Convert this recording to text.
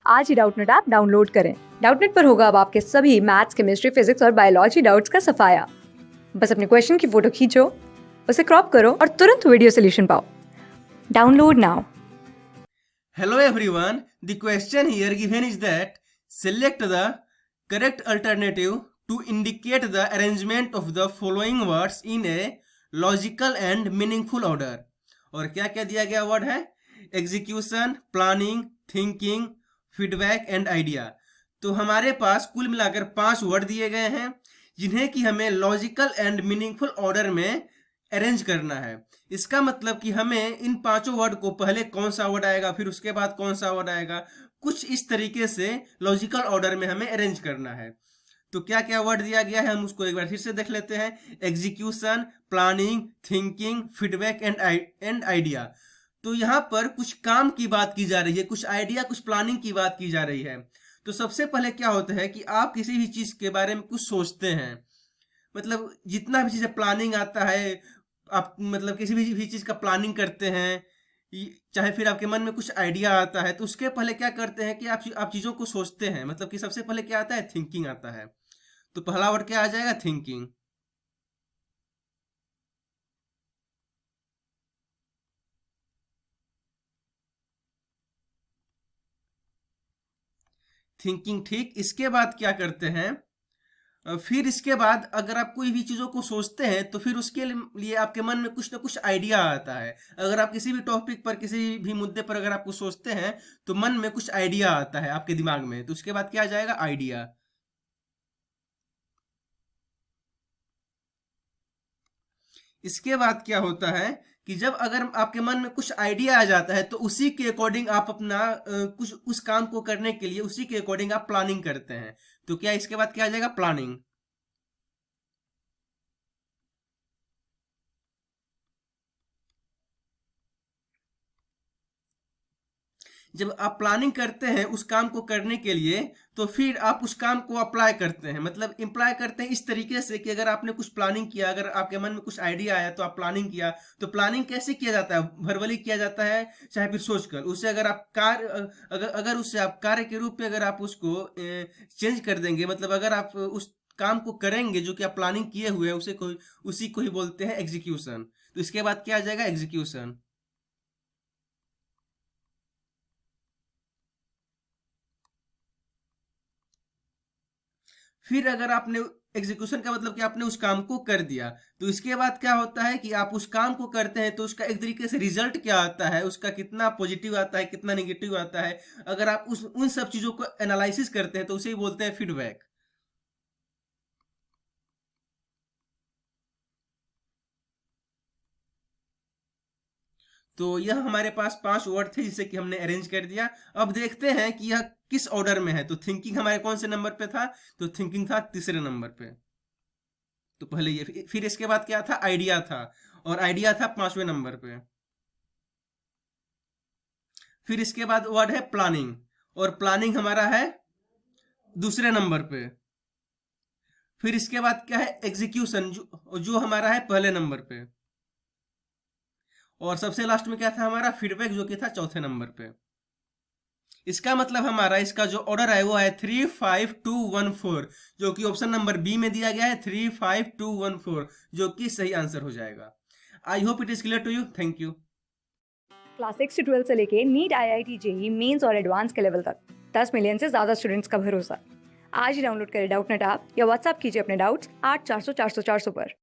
आज ही Doubtnut app download करें। Doubtnut पर होगा अब आपके सभी मैथ्स, केमिस्ट्री, फिजिक्स और बायोलॉजी डाउट्स का सफाया। बस अपने क्वेश्चन की फोटो खींचो, उसे क्रॉप करो और तुरंत वीडियो सोल्यूशन पाओ। Download now. Hello everyone, the question here given is that select the correct alternative to indicate the arrangement of the following words in a logical and meaningful order। और क्या क्या दिया गया word है? Execution, planning, thinking, feedback and idea. तो हमारे पास कुल मिलाकर 5 वर्ड दिए गए हैं जिन्हें कि हमें लॉजिकल एंड मीनिंगफुल ऑर्डर में अरेंज करना है। इसका मतलब कि हमें इन 5 वर्ड को पहले कौन सा वर्ड आएगा, फिर उसके बाद कौन सा वर्ड आएगा, कुछ इस तरीके से लॉजिकल ऑर्डर में हमें अरेंज करना है। तो क्या क्या वर्ड दिया गया है हम उसको एक बार फिर से देख लेते हैं। Execution, planning, thinking, feedback and idea. तो यहाँ पर कुछ काम की बात की जा रही है, कुछ आइडिया, कुछ प्लानिंग की बात की जा रही है। तो सबसे पहले क्या होता है कि आप किसी भी चीज के बारे में कुछ सोचते हैं, मतलब जितना भी चीज़ प्लानिंग आता है, आप मतलब किसी भी चीज़ का प्लानिंग करते हैं, चाहे फिर आपके मन में कुछ आइडिया आता है, तो उसके पहले क्या करते हैं कि आप चीज़ों को सोचते हैं। मतलब कि सबसे पहले क्या आता है? थिंकिंग आता है। तो पहला वर्ड क्या आ जाएगा? थिंकिंग। थिंकिंग, ठीक। इसके बाद क्या करते हैं? फिर इसके बाद अगर आप कोई भी चीज़ों को सोचते हैं तो फिर उसके लिए आपके मन में कुछ ना कुछ आइडिया आता है। अगर आप किसी भी टॉपिक पर, किसी भी मुद्दे पर अगर आप कुछ सोचते हैं तो मन में कुछ आइडिया आता है आपके दिमाग में। तो उसके बाद क्या आ जाएगा? आइडिया। इसके बाद क्या होता है कि जब अगर आपके मन में कुछ आइडिया आ जाता है तो उसी के अकॉर्डिंग आप अपना कुछ उस काम को करने के लिए उसी के अकॉर्डिंग आप प्लानिंग करते हैं। तो क्या इसके बाद क्या आ जाएगा? प्लानिंग। जब आप प्लानिंग करते हैं उस काम को करने के लिए तो फिर आप उस काम को अप्लाई करते हैं, मतलब इम्प्लाई करते हैं इस तरीके से कि अगर आपने कुछ प्लानिंग किया, अगर आपके मन में कुछ आइडिया आया तो आप प्लानिंग किया। तो प्लानिंग कैसे किया जाता है? वर्बली किया जाता है, चाहे फिर सोचकर। उसे अगर आप कार्य, अगर उससे आप कार्य के रूप में अगर आप उसको चेंज कर देंगे, मतलब अगर आप उस काम को करेंगे जो कि आप प्लानिंग किए हुए हैं, उसी को ही बोलते हैं एग्जीक्यूशन। तो इसके बाद क्या आ जाएगा? एग्जीक्यूशन। फिर अगर आपने एग्जीक्यूशन का मतलब कि आपने उस काम को कर दिया, तो इसके बाद क्या होता है कि आप उस काम को करते हैं तो उसका एक तरीके से रिजल्ट क्या आता है, उसका कितना पॉजिटिव आता है, कितना नेगेटिव आता है, अगर आप उन सब चीजों को एनालिसिस करते हैं तो उसे ही बोलते हैं फीडबैक। तो यह हमारे पास 5 वर्ड थे जिसे कि हमने अरेंज कर दिया। अब देखते हैं कि यह किस ऑर्डर में है। तो थिंकिंग हमारे कौन से नंबर पे था? तो थिंकिंग था तीसरे नंबर पे। तो पहले ये, फिर इसके बाद क्या था? आइडिया था, और आइडिया था 5वें नंबर पे। फिर इसके बाद वर्ड है प्लानिंग, और प्लानिंग हमारा है दूसरे नंबर पे। फिर इसके बाद क्या है? एग्जीक्यूशन, जो हमारा है पहले नंबर पे। और सबसे लास्ट में क्या था हमारा? फीडबैक, जो कि था चौथे नंबर पे। इसका मतलब हमारा इसका जो ऑर्डर है वो है 35214, जो कि ऑप्शन नंबर बी में दिया गया है, 35214, जो कि सही आंसर हो जाएगा। I hope it is clear to you. Thank you. Class 6 से 12 से लेके नीट, IIT, JEE मेंस और एडवांस के लेवल तक 10 मिलियन से ज्यादा स्टूडेंट्स का भरोसा। आज ही डाउनलोड करें डाउटनेट ऐप या व्हाट्सएप कीजिए अपने डाउट्स 8400 400 400 पर।